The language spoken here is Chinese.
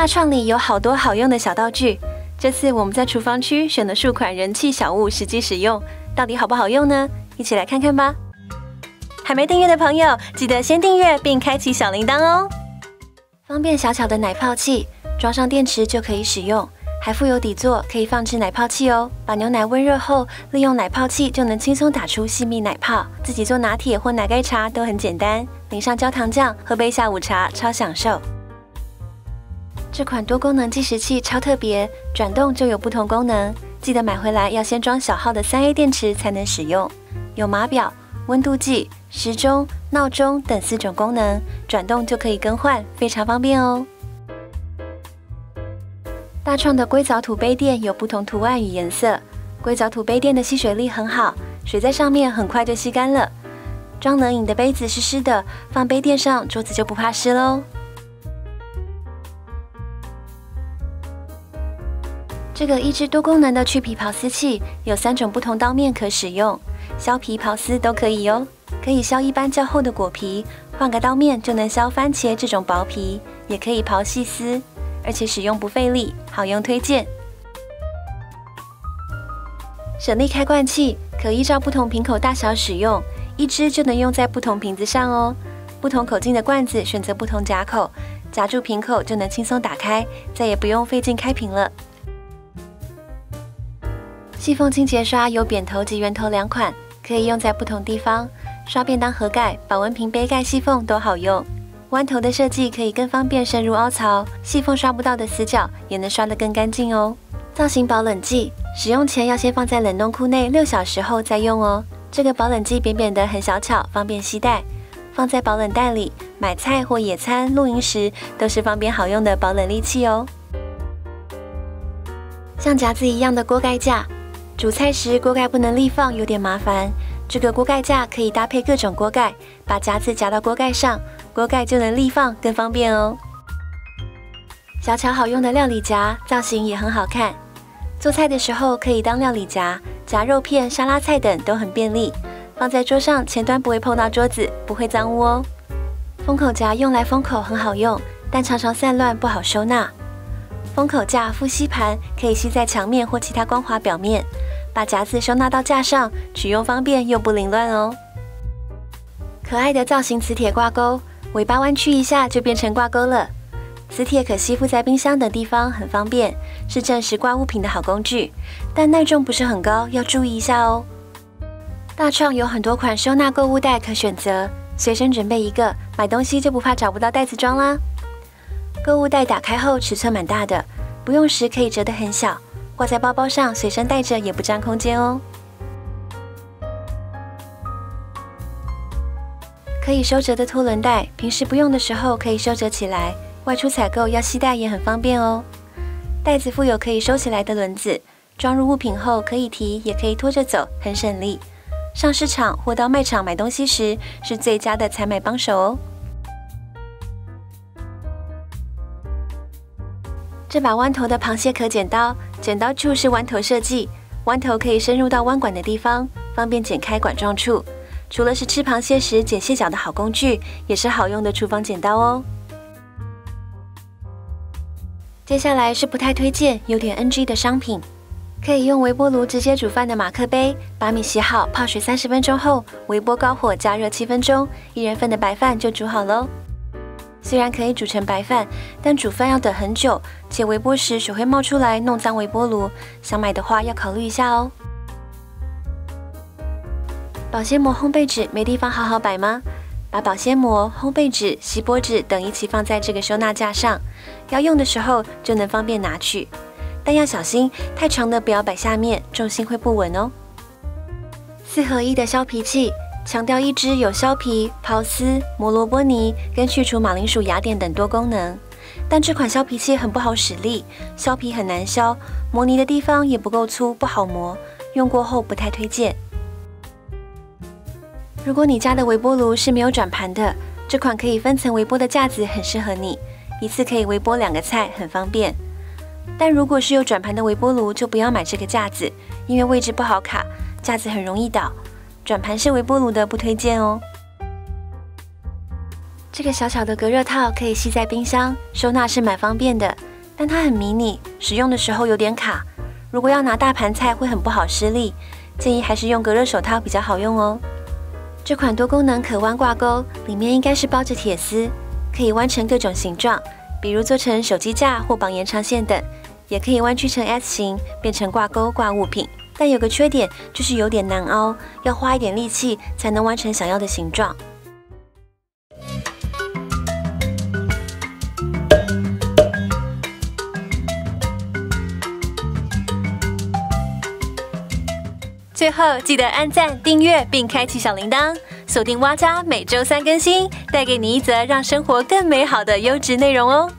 大创里有好多好用的小道具，这次我们在厨房区选了数款人气小物实际使用，到底好不好用呢？一起来看看吧。还没订阅的朋友，记得先订阅并开启小铃铛哦。方便小巧的奶泡器，装上电池就可以使用，还附有底座，可以放置奶泡器哦。把牛奶温热后，利用奶泡器就能轻松打出细密奶泡，自己做拿铁或奶盖茶都很简单，淋上焦糖酱，喝杯下午茶，超享受。这款多功能计时器超特别，转动就有不同功能，记得买回来要先装小号的3A 电池才能使用。有码表、温度计、时钟、闹钟等4种功能，转动就可以更换，非常方便哦。大创的硅藻土杯垫有不同图案与颜色，硅藻土杯垫的吸水力很好，水在上面很快就吸干了。装冷饮的杯子是湿的，放杯垫上，桌子就不怕湿喽。这个1支多功能的去皮刨丝器有3种不同刀面可使用，削皮刨丝都可以哦。可以削一般较厚的果皮，换个刀面就能削番茄这种薄皮，也可以刨细丝，而且使用不费力，好用推荐。省力开罐器可依照不同瓶口大小使用，1支就能用在不同瓶子上哦。不同口径的罐子选择不同夹口，夹住瓶口就能轻松打开，再也不用费劲开瓶了。细缝清洁刷有扁头及圆头2款，可以用在不同地方，刷便当盒盖、保温瓶杯盖细缝都好用。弯头的设计可以更方便深入凹槽，细缝刷不到的死角也能刷得更干净哦。造型保冷剂使用前要先放在冷冻库内6小时后再用哦。这个保冷剂扁扁的，很小巧，方便携带，放在保冷袋里，买菜或野餐、露营时都是方便好用的保冷利器哦。像夹子一样的锅盖架。煮菜时锅盖不能立放，有点麻烦。这个锅盖架可以搭配各种锅盖，把夹子夹到锅盖上，锅盖就能立放，更方便哦。小巧好用的料理夹，造型也很好看。做菜的时候可以当料理夹，夹肉片、沙拉菜等都很便利。放在桌上，前端不会碰到桌子，不会脏污哦。封口夹用来封口很好用，但常常散乱，不好收纳。封口架附吸盘，可以吸在墙面或其他光滑表面。把夹子收纳到架上，取用方便又不凌乱哦。可爱的造型磁铁挂钩，尾巴弯曲一下就变成挂钩了。磁铁可吸附在冰箱等地方，很方便，是正时挂物品的好工具，但耐重不是很高，要注意一下哦。大创有很多款收纳购物袋可选择，随身准备一个，买东西就不怕找不到袋子装啦。购物袋打开后尺寸蛮大的，不用时可以折得很小。挂在包包上，随身带着也不占空间哦。可以收折的拖轮袋，平时不用的时候可以收折起来，外出采购要携带也很方便哦。袋子附有可以收起来的轮子，装入物品后可以提，也可以拖着走，很省力。上市场或到卖场买东西时，是最佳的采买帮手哦。这把弯头的螃蟹壳剪刀，剪刀处是弯头设计，弯头可以深入到弯管的地方，方便剪开管状处。除了是吃螃蟹时剪蟹脚的好工具，也是好用的厨房剪刀哦。接下来是不太推荐、有点 NG 的商品，可以用微波炉直接煮饭的马克杯，把米洗好，泡水30分钟后，微波高火加热7分钟，1人份的白饭就煮好喽。虽然可以煮成白饭，但煮饭要等很久，且微波时水会冒出来，弄脏微波炉。想买的话要考虑一下哦。保鲜膜、烘焙纸没地方好好摆吗？把保鲜膜、烘焙纸、锡箔纸等一起放在这个收纳架上，要用的时候就能方便拿取。但要小心，太长的不要摆下面，重心会不稳哦。4合1的削皮器。强调1支有削皮、刨丝、磨萝卜泥跟去除马铃薯芽点等多功能，但这款削皮器很不好使力，削皮很难削，磨泥的地方也不够粗，不好磨，用过后不太推荐。如果你家的微波炉是没有转盘的，这款可以分层微波的架子很适合你，一次可以微波2个菜，很方便。但如果是有转盘的微波炉，就不要买这个架子，因为位置不好卡，架子很容易倒。转盘式微波炉的不推荐哦。这个小小的隔热套可以吸在冰箱，收纳是蛮方便的，但它很迷你，使用的时候有点卡。如果要拿大盘菜会很不好施力，建议还是用隔热手套比较好用哦。这款多功能可弯挂钩，里面应该是包着铁丝，可以弯成各种形状，比如做成手机架或绑延长线等，也可以弯曲成 S 型，变成挂钩挂物品。但有个缺点就是有点难凹，要花一点力气才能完成想要的形状。最后记得按赞、订阅并开启小铃铛，锁定蛙家每周3更新，带给你一则让生活更美好的优质内容哦。